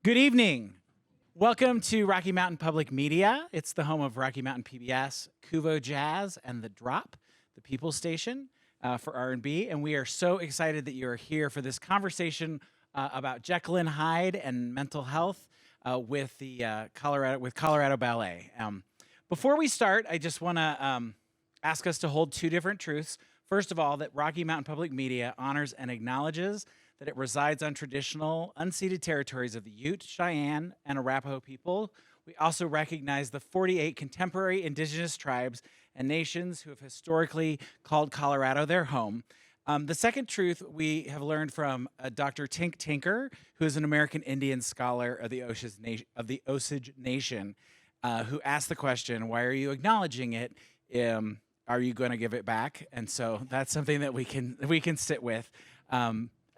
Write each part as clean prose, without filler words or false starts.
Good evening. Welcome to Rocky Mountain Public Media. It's the home of Rocky Mountain PBS, Kuvo Jazz, and The Drop, the People Station for R&B. And we are so excited that you are here for this conversation about Jekyll and Hyde and mental health with the Colorado Ballet. Before we start, I just want to ask us to hold two different truths. First of all, that Rocky Mountain Public Media honors and acknowledges that it resides on traditional, unceded territories of the Ute, Cheyenne, and Arapaho people. We also recognize the 48 contemporary indigenous tribes and nations who have historically called Colorado their home. The second truth we have learned from Dr. Tink Tinker, who is an American Indian scholar of the Osage Nation, who asked the question, why are you acknowledging it? Are you going to give it back? And so that's something that we can sit with.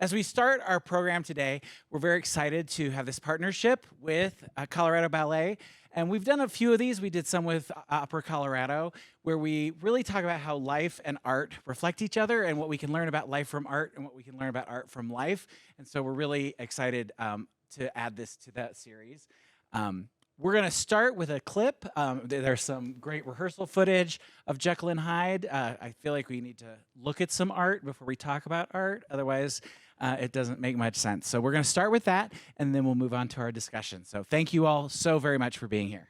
As we start our program today, we're very excited to have this partnership with Colorado Ballet. And we've done a few of these. We did some with Opera Colorado, where we really talk about how life and art reflect each other and what we can learn about life from art and what we can learn about art from life. And so we're really excited to add this to that series. We're going to start with a clip. There's some great rehearsal footage of Jekyll and Hyde. I feel like we need to look at some art before we talk about art. Otherwise, it doesn't make much sense. So we're going to start with that, and then we'll move on to our discussion. So thank you all so very much for being here.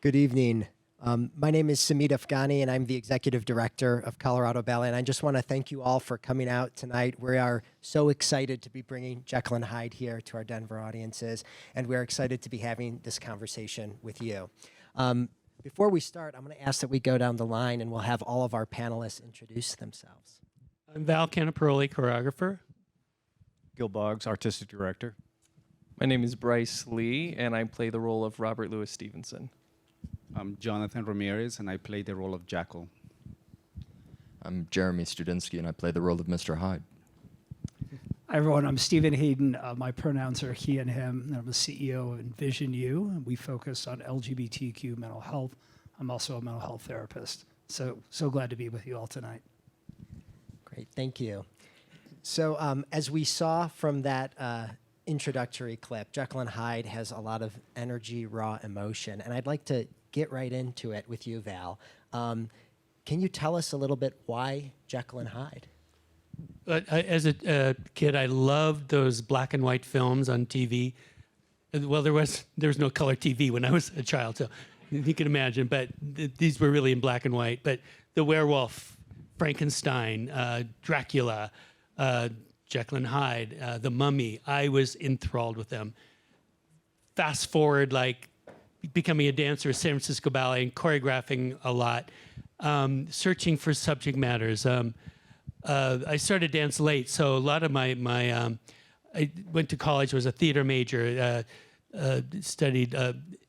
Good evening. My name is Samit Afghani, and I'm the Executive Director of Colorado Ballet. And I just want to thank you all for coming out tonight. We are so excited to be bringing Jekyll and Hyde here to our Denver audiences, and we're excited to be having this conversation with you. Before we start, I'm going to ask that we go down the line, and we'll have all of our panelists introduce themselves. I'm Val Canaparoli, choreographer. Gil Boggs, artistic director. My name is Bryce Lee, and I play the role of Robert Louis Stevenson. I'm Jonathan Ramirez, and I play the role of Jekyll. I'm Jeremy Studinsky, and I play the role of Mr. Hyde. Hi, everyone. I'm Stephen Hayden. My pronouns are he and him. And I'm the CEO of Envision You, and we focus on LGBTQ mental health. I'm also a mental health therapist. So glad to be with you all tonight. Great, thank you. So as we saw from that introductory clip, Jekyll and Hyde has a lot of energy, raw emotion, and I'd like to get right into it with you, Val. Can you tell us a little bit why Jekyll and Hyde? As a kid, I loved those black and white films on TV. Well, there was no color TV when I was a child, so you can imagine. But these were really in black and white. But the werewolf, Frankenstein, Dracula, Jekyll and Hyde, The Mummy, I was enthralled with them. Fast forward, like becoming a dancer at San Francisco Ballet and choreographing a lot, searching for subject matters. I started dance late, so a lot of I went to college, was a theater major, studied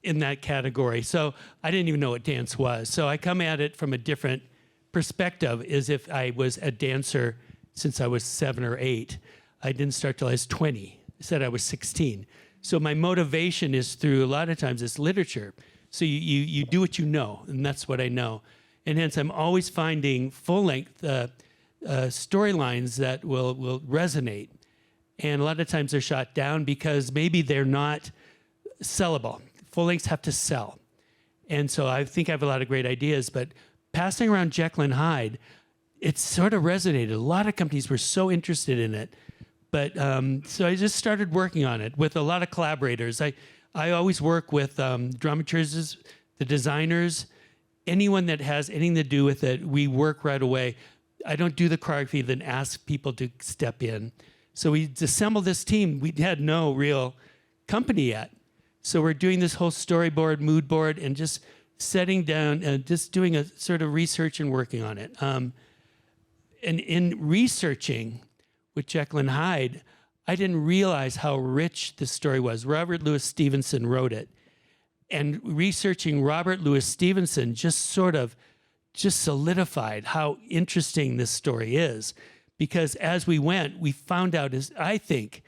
in that category. So I didn't even know what dance was. So I come at it from a different perspective, as if I was a dancer since I was 7 or 8. I didn't start till I was 20. I said I was 16. So my motivation is through, a lot of times, it's literature. So you do what you know, and that's what I know. And hence, I'm always finding full-length storylines that will resonate. And a lot of times they're shot down because maybe they're not sellable. Full-lengths have to sell. And so I think I have a lot of great ideas, but passing around Jekyll and Hyde, it sort of resonated. A lot of companies were so interested in it. But so I just started working on it with a lot of collaborators. I always work with dramaturgs, the designers, anyone that has anything to do with it. We work right away. I don't do the choreography, then ask people to step in. So we assembled this team. We had no real company yet. So we're doing this whole storyboard, mood board, and just setting down and just doing a sort of research and working on it. And in researching with Jekyll and Hyde, I didn't realize how rich this story was. Robert Louis Stevenson wrote it. And researching Robert Louis Stevenson just solidified how interesting this story is. Because as we went, we found out, I think,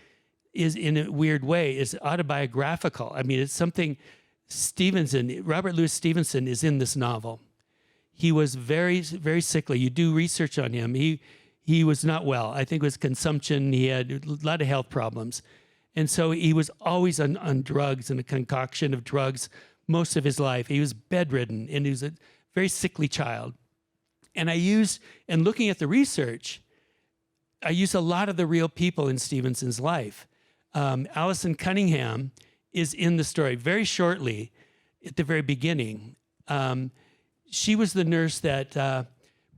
is in a weird way, is autobiographical. I mean, it's something Robert Louis Stevenson is in this novel. He was very, very sickly. You do research on him. He was not well. I think it was consumption. He had a lot of health problems. And so he was always on drugs and a concoction of drugs most of his life. He was bedridden, and he was a very sickly child. And looking at the research, I used a lot of the real people in Stevenson's life. Allison Cunningham is in the story very shortly at the very beginning. She was the nurse that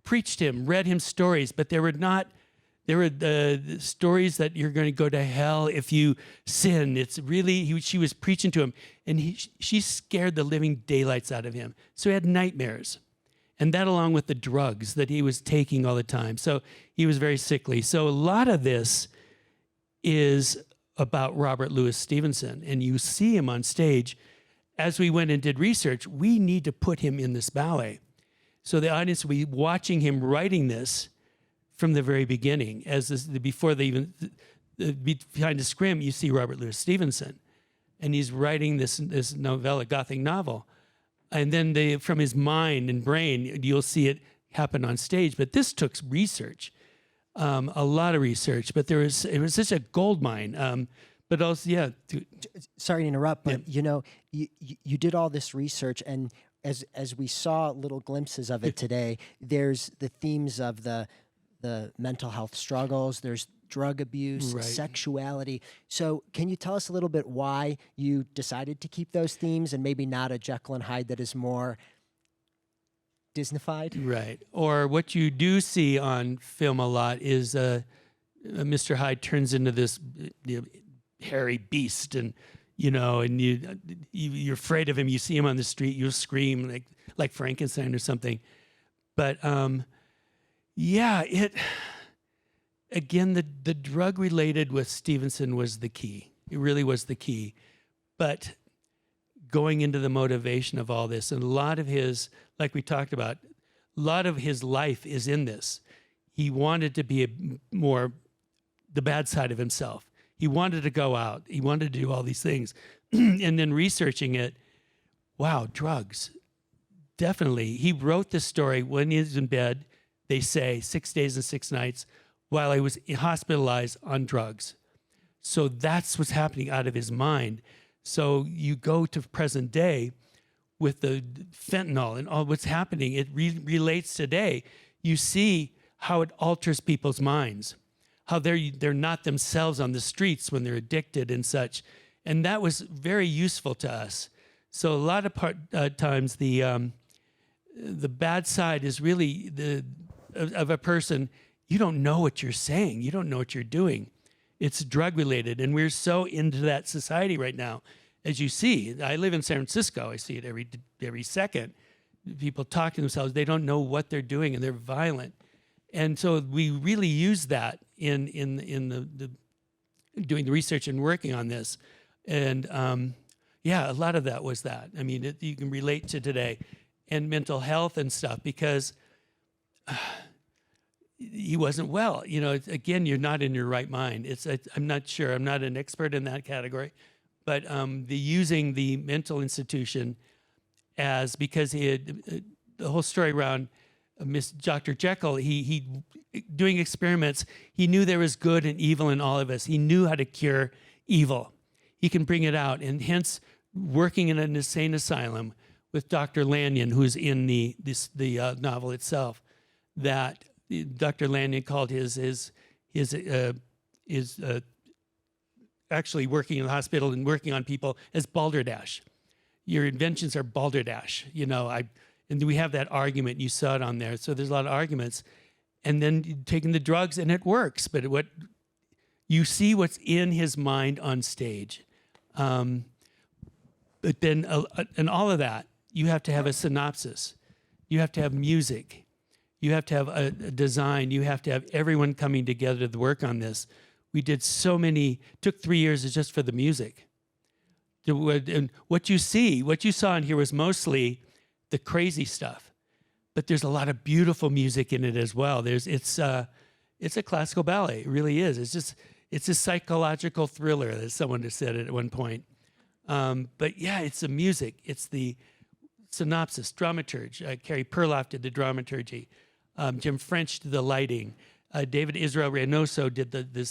preached him, read him stories, but they were the stories that you're going to go to hell if you sin. It's really, she was preaching to him, and she scared the living daylights out of him. So he had nightmares. And that along with the drugs that he was taking all the time. So he was very sickly. So a lot of this is about Robert Louis Stevenson. And you see him on stage. As we went and did research, we need to put him in this ballet. So the audience will be watching him writing this from the very beginning. Before they even, behind the scrim, you see Robert Louis Stevenson. And he's writing this novella, Gothic novel. And then from his mind and brain, you'll see it happen on stage. But this took research, a lot of research. But it was such a gold mine. But also, yeah. Sorry to interrupt, but you did all this research, and as we saw little glimpses of it today, there's the themes of the mental health struggles. There's drug abuse, Right. sexuality. So can you tell us a little bit why you decided to keep those themes and maybe not a Jekyll and Hyde that is more Disneyfied? Right. Or what you do see on film a lot is Mr. Hyde turns into this hairy beast, and and you're afraid of him. You see him on the street, you'll scream like Frankenstein or something. But it again, the drug related with Stevenson was the key. It really was the key. But going into the motivation of all this, and a lot of his, like we talked about, a lot of his life is in this. He wanted to be more the bad side of himself. He wanted to go out. He wanted to do all these things. And then researching it, wow, drugs. Definitely. He wrote this story when he was in bed, they say 6 days and 6 nights, while he was hospitalized on drugs. So that's what's happening out of his mind. So you go to present day with the fentanyl and all what's happening. It relates today. You see how it alters people's minds, how they're not themselves on the streets when they're addicted and such. And that was very useful to us. So a lot of times the bad side is really of a person. You don't know what you're saying. You don't know what you're doing. It's drug related. And we're so into that society right now. As you see, I live in San Francisco. I see it every second. People talk to themselves. They don't know what they're doing, and they're violent. And so we really use that in the doing the research and working on this. And a lot of that was that. I mean, you can relate to today, and mental health and stuff, because he wasn't well. Again, you're not in your right mind. I'm not sure. I'm not an expert in that category. But using the mental institution because he had the whole story around Dr. Jekyll, he doing experiments, he knew there was good and evil in all of us. He knew how to cure evil. He can bring it out. And hence, working in an insane asylum with Dr. Lanyon, who's in the novel itself, that Dr. Lanyon called his actually working in the hospital and working on people as balderdash. Your inventions are balderdash. And we have that argument. You saw it on there. So there's a lot of arguments. And then taking the drugs, and it works. But what you see what's in his mind on stage. But then, and all of that, you have to have a synopsis. You have to have music. You have to have a design. You have to have everyone coming together to work on this. We did took 3 years just for the music. And what you saw in here was mostly the crazy stuff, but there's a lot of beautiful music in it as well. It's a classical ballet. It really is. It's a psychological thriller, as someone has said it at one point. But yeah, it's the music. It's the synopsis, dramaturge. Carrie Perloff did the dramaturgy. Jim French did the lighting. David Israel Reynoso did the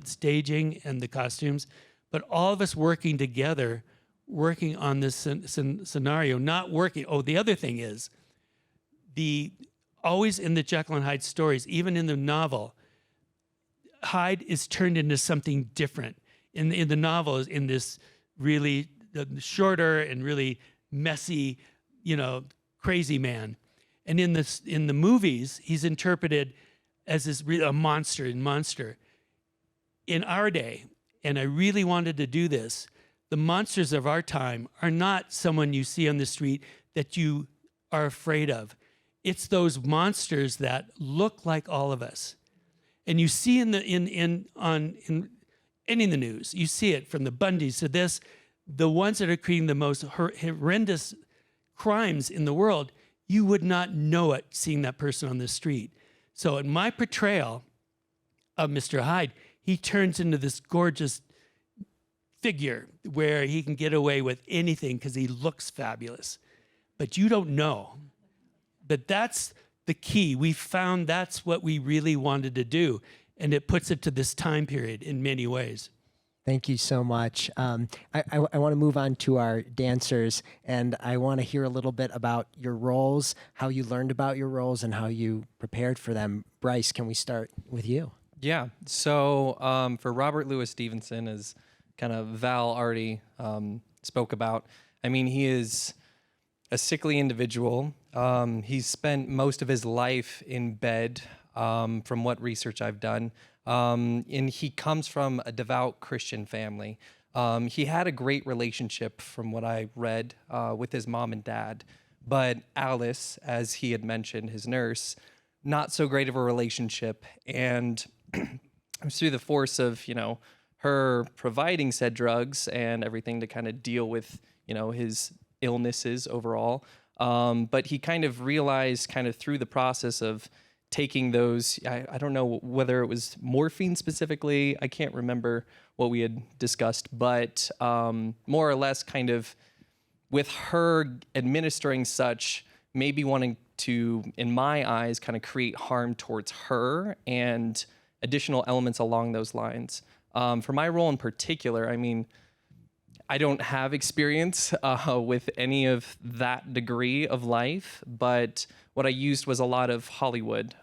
staging and the costumes. But all of us working together, working on this scenario, not working. Oh, the other thing is, always in the Jekyll and Hyde stories, even in the novel, Hyde is turned into something different. In the novel, is in this really shorter and really messy, crazy man. And in the movies, he's interpreted as a monster. In our day, and I really wanted to do this, the monsters of our time are not someone you see on the street that you are afraid of. It's those monsters that look like all of us. And you see in the news, you see it from the Bundys to this, the ones that are creating the most horrendous crimes in the world, you would not know it seeing that person on the street. So in my portrayal of Mr. Hyde, he turns into this gorgeous figure where he can get away with anything because he looks fabulous. But you don't know. But that's the key. We found that's what we really wanted to do. And it puts it to this time period in many ways. Thank you so much. I want to move on to our dancers, and I want to hear a little bit about your roles, how you learned about your roles, and how you prepared for them. Bryce, can we start with you? Yeah. So for Robert Louis Stevenson, as kind of Val already spoke about, I mean, he is a sickly individual. He's spent most of his life in bed, from what research I've done. And he comes from a devout Christian family. He had a great relationship, from what I read, with his mom and dad. But Alice, as he had mentioned, his nurse, not so great of a relationship. And it was through the force of, her providing said drugs and everything to kind of deal with, his illnesses overall. But he kind of realized kind of through the process of taking those, I don't know whether it was morphine specifically, I can't remember what we had discussed, but more or less kind of with her administering such, maybe wanting to, in my eyes, kind of create harm towards her and additional elements along those lines. For my role in particular, I mean, I don't have experience with any of that degree of life, but what I used was a lot of Hollywood,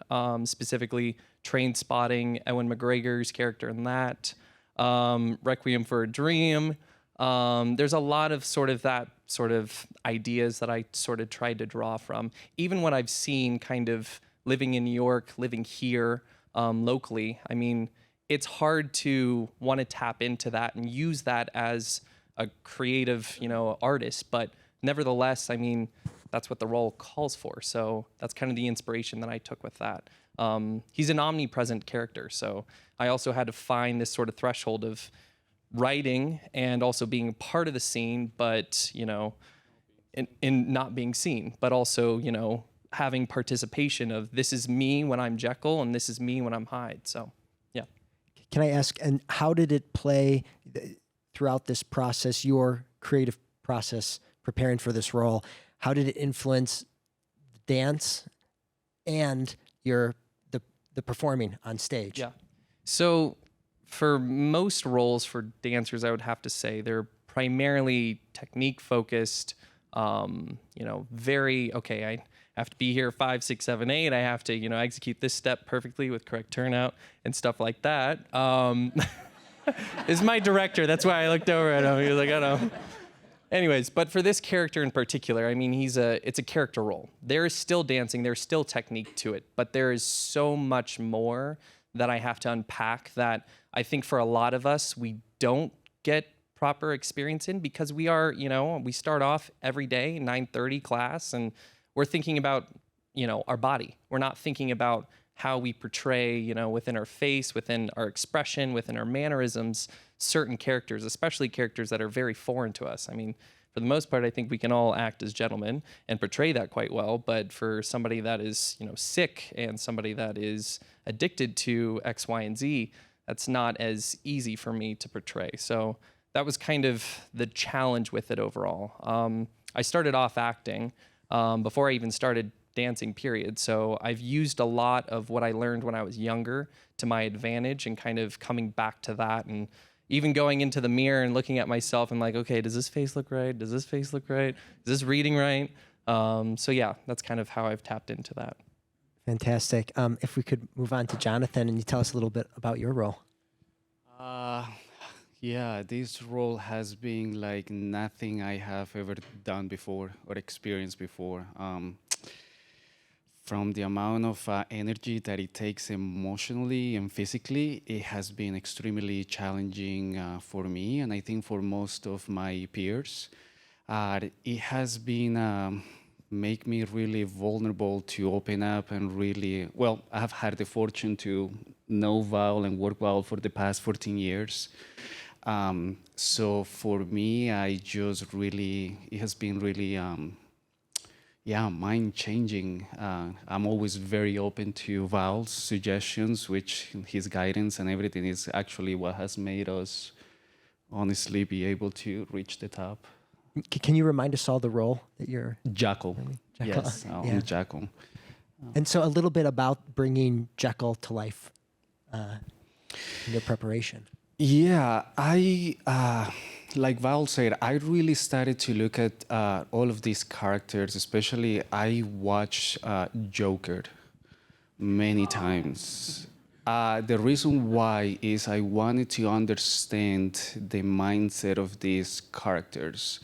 specifically Train Spotting, Ewan McGregor's character in that, Requiem for a Dream. There's a lot of sort of ideas that I sort of tried to draw from. Even what I've seen kind of living in New York, living here locally, I mean, it's hard to want to tap into that and use that as a creative, artist. But nevertheless, I mean, that's what the role calls for. So that's kind of the inspiration that I took with that. He's an omnipresent character. So I also had to find this sort of threshold of writing and also being part of the scene, but, in not being seen, but also, having participation of this is me when I'm Jekyll and this is me when I'm Hyde. So, yeah. Can I ask, and how did it play throughout this process, your creative process preparing for this role? How did it influence dance and the performing on stage? Yeah. So for most roles for dancers, I would have to say they're primarily technique focused, very, okay, I have to be here 5, 6, 7, 8. I have to, execute this step perfectly with correct turnout and stuff like that. Is my director. That's why I looked over at him. He was like, I don't know. Anyways, but for this character in particular, I mean, it's a character role. There is still dancing, there's still technique to it, but there is so much more that I have to unpack that I think for a lot of us, we don't get proper experience in because we are, we start off every day, 9:30 class, and we're thinking about, our body. We're not thinking about how we portray, within our face, within our expression, within our mannerisms, certain characters, especially characters that are very foreign to us. I mean, for the most part, I think we can all act as gentlemen and portray that quite well. But for somebody that is, sick and somebody that is addicted to X, Y, and Z, that's not as easy for me to portray. So that was kind of the challenge with it overall. I started off acting before I even started dancing, period. So I've used a lot of what I learned when I was younger to my advantage and kind of coming back to that and even going into the mirror and looking at myself and like, okay, does this face look right? Does this face look right? Is this reading right? So yeah, that's kind of how I've tapped into that. Fantastic. If we could move on to Jonathan and you tell us a little bit about your role. Yeah, this role has been like nothing I have ever done before or experienced before. From the amount of energy that it takes emotionally and physically, it has been extremely challenging for me, and I think for most of my peers. It has been make me really vulnerable to open up and really, well, I have had the fortune to know Val and work Val for the past 14 years. So for me, it has been really, mind-changing. I'm always very open to Val's suggestions, which his guidance and everything is actually what has made us honestly be able to reach the top. Can you remind us all the role that you're? Jekyll. Jekyll. Yes, Yeah. I'm Jekyll. And so a little bit about bringing Jekyll to life in your preparation. Yeah, like Val said, I really started to look at all of these characters, especially I watched Joker many times. The reason why is I wanted to understand the mindset of these characters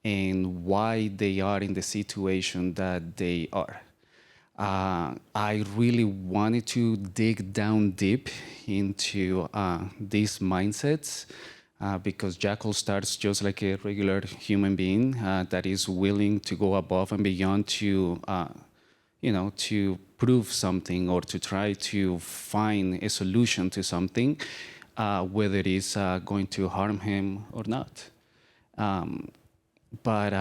and why they are in the situation that they are. I really wanted to dig down deep into these mindsets because Jekyll starts just like a regular human being that is willing to go above and beyond to, to prove something or to try to find a solution to something, whether it is going to harm him or not. But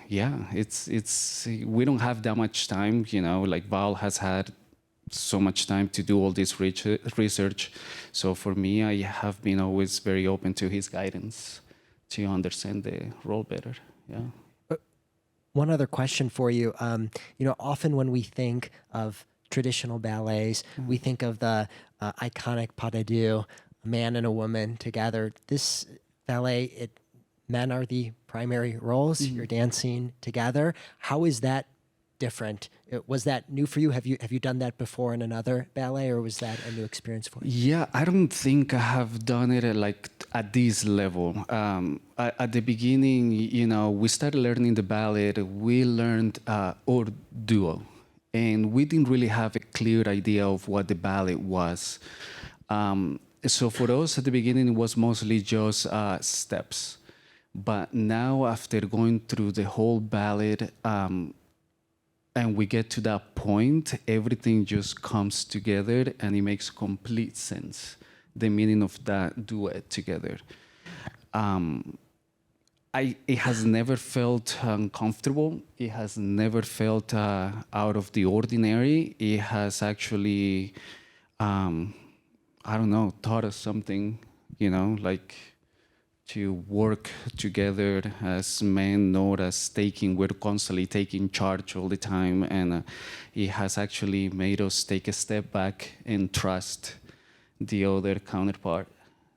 yeah, it's we don't have that much time, like Val has had so much time to do all this research. So for me, I have been always very open to his guidance to understand the role better. Yeah. One other question for you. Often when we think of traditional ballets, we think of the iconic pas de deux, a man and a woman together. This ballet, men are the primary roles. You're dancing together. How is that different? Was that new for you? Have you done that before in another ballet, or was that a new experience for you? Yeah, I don't think I have done it at this level. At the beginning, we started learning the ballet. We learned hors duo, and we didn't really have a clear idea of what the ballet was. So for us at the beginning, it was mostly just steps. But now, after going through the whole ballet, and we get to that point, everything just comes together and it makes complete sense, the meaning of that duet together. It has never felt uncomfortable. It has never felt out of the ordinary. It has actually, taught us something, to work together as men, not as we're constantly taking charge all the time. And it has actually made us take a step back and trust the other counterpart.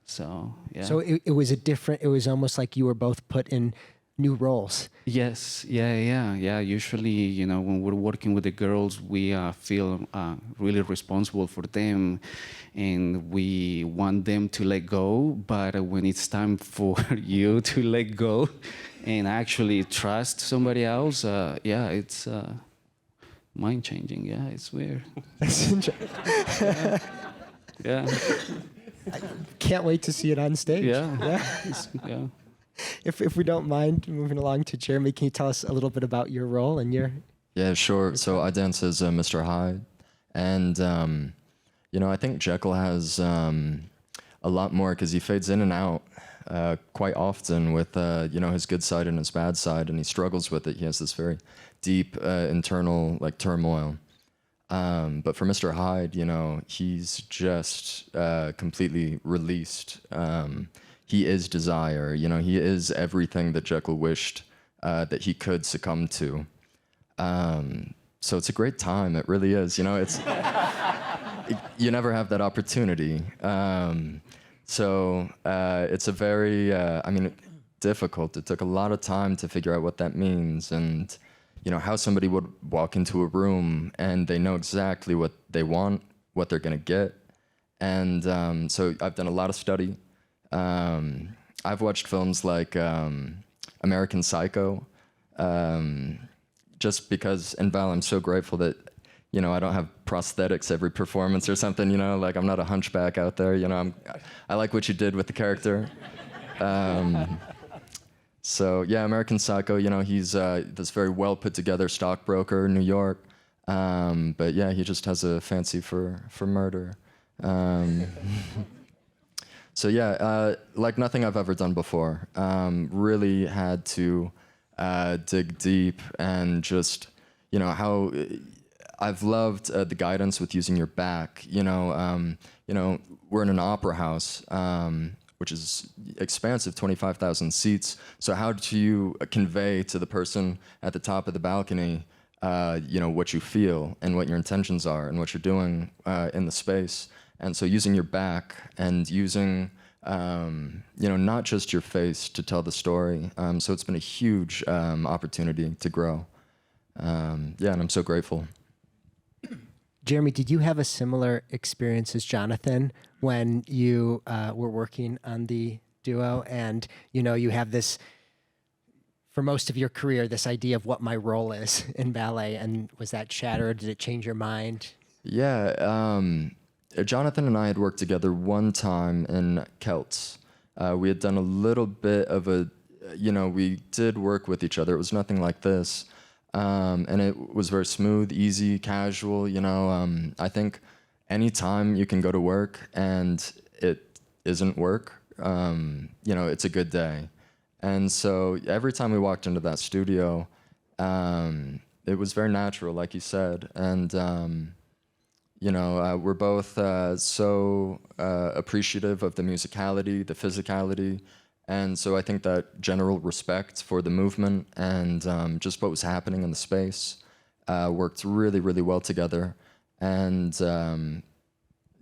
So, yeah. So it was almost like you were both put in new roles. Yes, yeah. Usually, when we're working with the girls, we feel really responsible for them, and we want them to let go. But when it's time for you to let go and actually trust somebody else, it's mind-changing. Yeah, it's weird. Yeah. I can't wait to see it on stage. Yeah. If we don't mind moving along to Jeremy, can you tell us a little bit about your role and your... Yeah, sure. So I dance as Mr. Hyde. And, I think Jekyll has a lot more because he fades in and out quite often with, his good side and his bad side, and he struggles with it. He has this very deep internal, turmoil. But for Mr. Hyde, he's just completely released. He is desire, he is everything that Jekyll wished that he could succumb to. So it's a great time, it really is. It's you never have that opportunity. So it's a very, difficult. It took a lot of time to figure out what that means, and how somebody would walk into a room and they know exactly what they want, what they're gonna get. And so I've done a lot of study. I've watched films like American Psycho, just because, and Val, I'm so grateful that, I don't have prosthetics every performance or something, I'm not a hunchback out there, I like what you did with the character. So yeah, American Psycho, he's this very well put together stockbroker in New York. But yeah, he just has a fancy for murder. So yeah, like nothing I've ever done before. Really had to dig deep and just, how I've loved the guidance with using your back. We're in an opera house, which is expansive, 25,000 seats. So how do you convey to the person at the top of the balcony, what you feel and what your intentions are and what you're doing in the space? And so using your back and using, not just your face to tell the story. So it's been a huge opportunity to grow. And I'm so grateful. Jeremy, did you have a similar experience as Jonathan when you were working on the duo? And, you have this, for most of your career, this idea of what my role is in ballet. And was that shattered? Did it change your mind? Yeah, Jonathan and I had worked together one time in Celts. We had done a little bit of we did work with each other. It was nothing like this. And it was very smooth, easy, casual, I think anytime you can go to work and it isn't work, it's a good day. And so every time we walked into that studio, it was very natural, like you said. And, we're both so appreciative of the musicality, the physicality. And so I think that general respect for the movement and just what was happening in the space worked really, really well together. And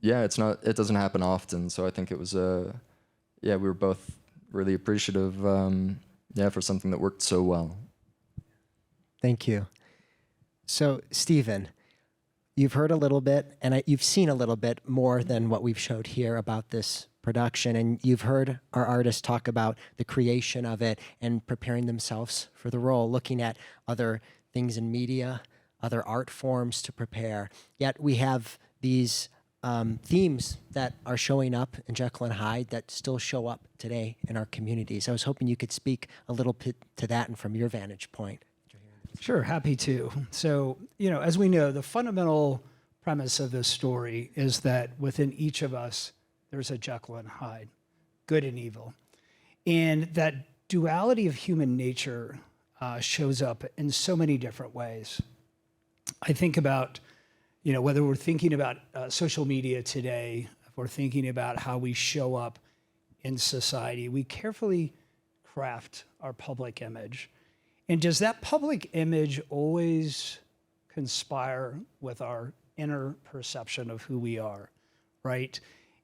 it doesn't happen often. So I think it was we were both really appreciative, for something that worked so well. Thank you. So, Stephen, you've heard a little bit, and you've seen a little bit more than what we've showed here about this production, and you've heard our artists talk about the creation of it and preparing themselves for the role, looking at other things in media, other art forms to prepare. Yet we have these themes that are showing up in Jekyll and Hyde that still show up today in our communities. I was hoping you could speak a little bit to that and from your vantage point. Sure, happy to. So, as we know, the fundamental premise of this story is that within each of us, there's a Jekyll and Hyde, good and evil. And that duality of human nature shows up in so many different ways. I think about, whether we're thinking about social media today, if we're thinking about how we show up in society, we carefully craft our public image. And does that public image always conspire with our inner perception of who we are, right?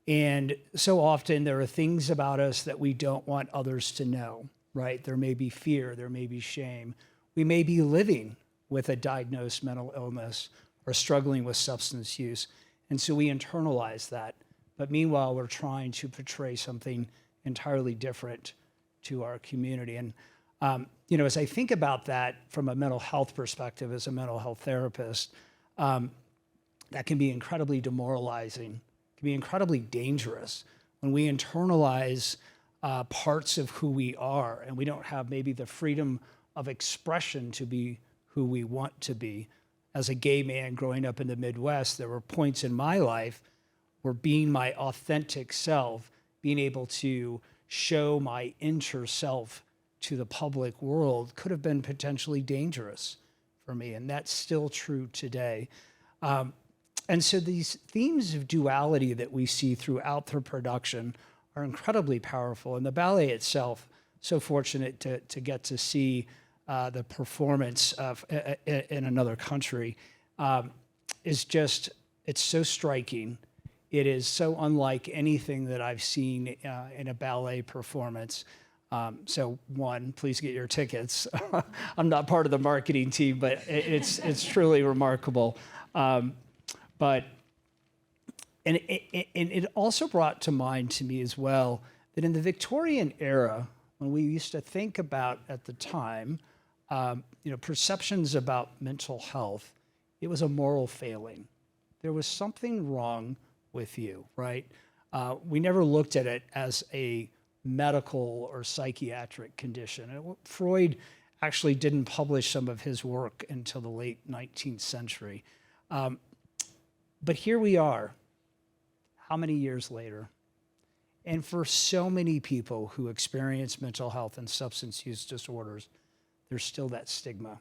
And so often there are things about us that we don't want others to know, right? There may be fear, there may be shame. We may be living with a diagnosed mental illness or struggling with substance use. And so we internalize that. But meanwhile, we're trying to portray something entirely different to our community. And as I think about that from a mental health perspective, as a mental health therapist, that can be incredibly demoralizing, can be incredibly dangerous when we internalize parts of who we are and we don't have maybe the freedom of expression to be who we want to be. As a gay man growing up in the Midwest, there were points in my life where being my authentic self, being able to show my inner self to the public world could have been potentially dangerous for me. And that's still true today. And so these themes of duality that we see throughout the production are incredibly powerful. And the ballet itself, so fortunate to get to see the performance of in another country, is just, it's so striking. It is so unlike anything that I've seen in a ballet performance. So one, please get your tickets. I'm not part of the marketing team, but it's truly remarkable. But it also brought to mind to me as well that in the Victorian era, when we used to think about at the time, perceptions about mental health, it was a moral failing. There was something wrong with you, right? We never looked at it as a medical or psychiatric condition. And Freud actually didn't publish some of his work until the late 19th century. But here we are, how many years later? And for so many people who experience mental health and substance use disorders, there's still that stigma,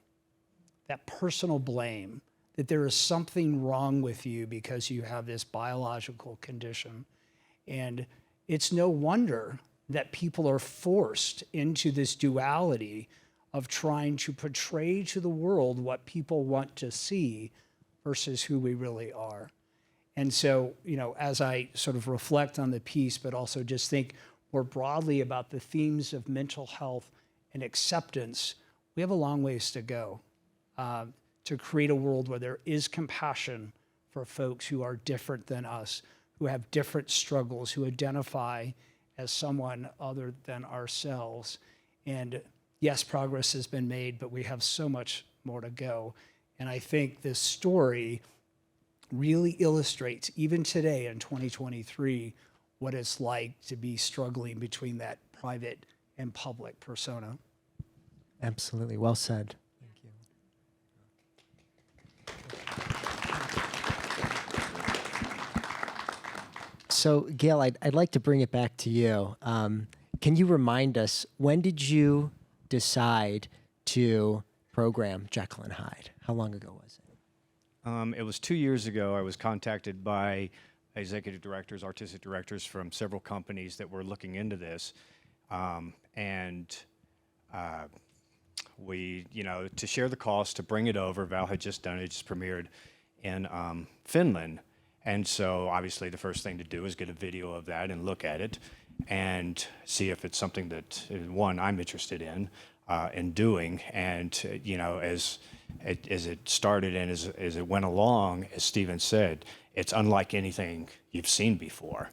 that personal blame, that there is something wrong with you because you have this biological condition. And it's no wonder that people are forced into this duality of trying to portray to the world what people want to see versus who we really are. And so, as I sort of reflect on the piece, but also just think more broadly about the themes of mental health and acceptance, we have a long ways to go to create a world where there is compassion for folks who are different than us, who have different struggles, who identify as someone other than ourselves. And yes, progress has been made, but we have so much more to go. And I think this story really illustrates, even today in 2023, what it's like to be struggling between that private and public persona. Absolutely. Well said. Thank you. So, Gail, I'd like to bring it back to you. Can you remind us, when did you decide to program Jekyll and Hyde? How long ago was it? It was 2 years ago. I was contacted by executive directors, artistic directors from several companies that were looking into this. We, to share the cost, to bring it over, Val had just done it, just premiered in Finland. And so obviously the first thing to do is get a video of that and look at it and see if it's something that, one, I'm interested in doing. And, as it started and as it went along, as Stephen said, it's unlike anything you've seen before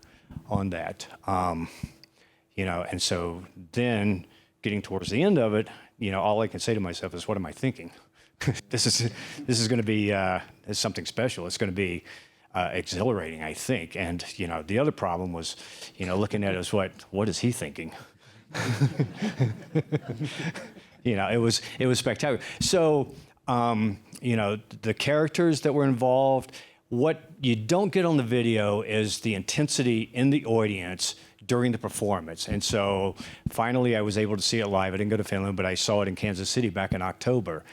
on that. And so then getting towards the end of it, all I can say to myself is, what am I thinking? This is going to be it's something special. It's going to be exhilarating, I think. And the other problem was, looking at it as what is he thinking? It was spectacular. So the characters that were involved. What you don't get on the video is the intensity in the audience during the performance. And so finally I was able to see it live. I didn't go to Finland, but I saw it in Kansas City back in October.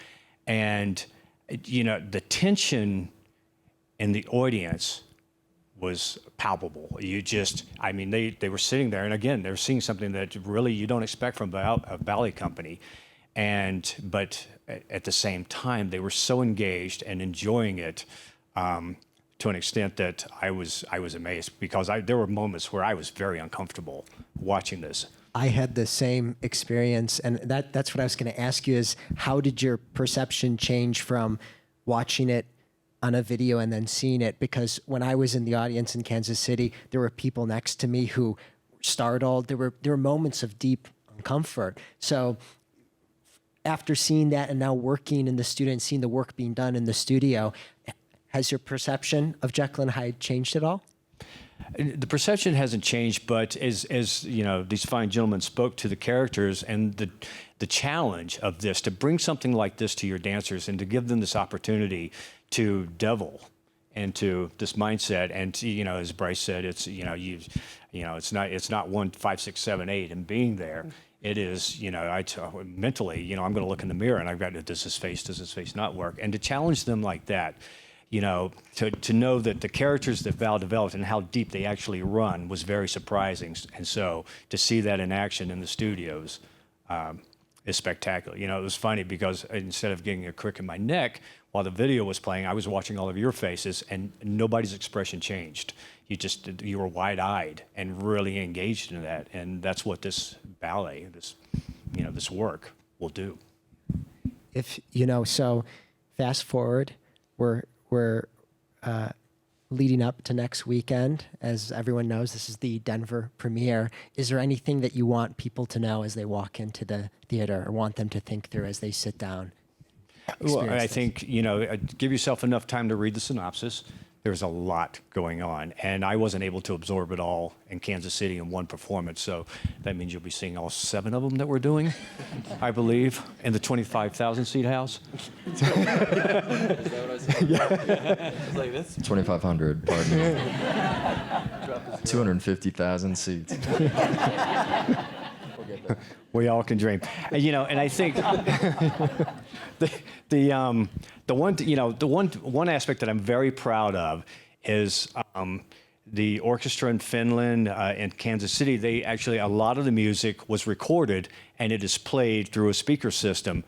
And, the tension in the audience was palpable. They were sitting there, and again, they were seeing something that really you don't expect from a ballet company. But at the same time, they were so engaged and enjoying it to an extent that I was amazed, because there were moments where I was very uncomfortable watching this. I had the same experience, and that's what I was going to ask you is, how did your perception change from watching it on a video and then seeing it? Because when I was in the audience in Kansas City, there were people next to me who were startled. There were moments of deep uncomfort. So after seeing that and now working in the studio and seeing the work being done in the studio, has your perception of Jekyll and Hyde changed at all? The perception hasn't changed, but as these fine gentlemen spoke to the characters and the challenge of this, to bring something like this to your dancers and to give them this opportunity to delve into this mindset. And as Bryce said, it's it's not 1, 5, 6, 7, 8 and being there. It is, mentally, I'm going to look in the mirror and I've got, does this face not work? And to challenge them like that, to know that the characters that Val developed and how deep they actually run was very surprising. And so to see that in action in the studios is spectacular. It was funny because instead of getting a crick in my neck while the video was playing, I was watching all of your faces and nobody's expression changed. You were wide-eyed and really engaged in that. And that's what this ballet, this work will do. So fast forward, we're leading up to next weekend. As everyone knows, this is the Denver premiere. Is there anything that you want people to know as they walk into the theater, or want them to think through as they sit down? Well, I think, give yourself enough time to read the synopsis. There's a lot going on, and I wasn't able to absorb it all in Kansas City in one performance, so that means you'll be seeing all 7 of them that we're doing, I believe, in the 25,000-seat house. Is that what I said? Yeah. It's like this. 2,500, pardon me. 250,000 seats. We all can dream, and I think the one aspect that I'm very proud of is the orchestra in Finland and Kansas City. They actually, a lot of the music was recorded and it is played through a speaker system,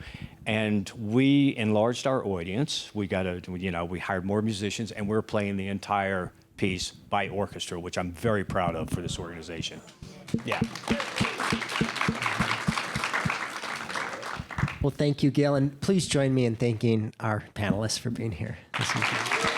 and we enlarged our audience. We hired more musicians, and we're playing the entire piece by orchestra, which I'm very proud of for this organization. Yeah. Well, thank you, Gail, and please join me in thanking our panelists for being here this evening.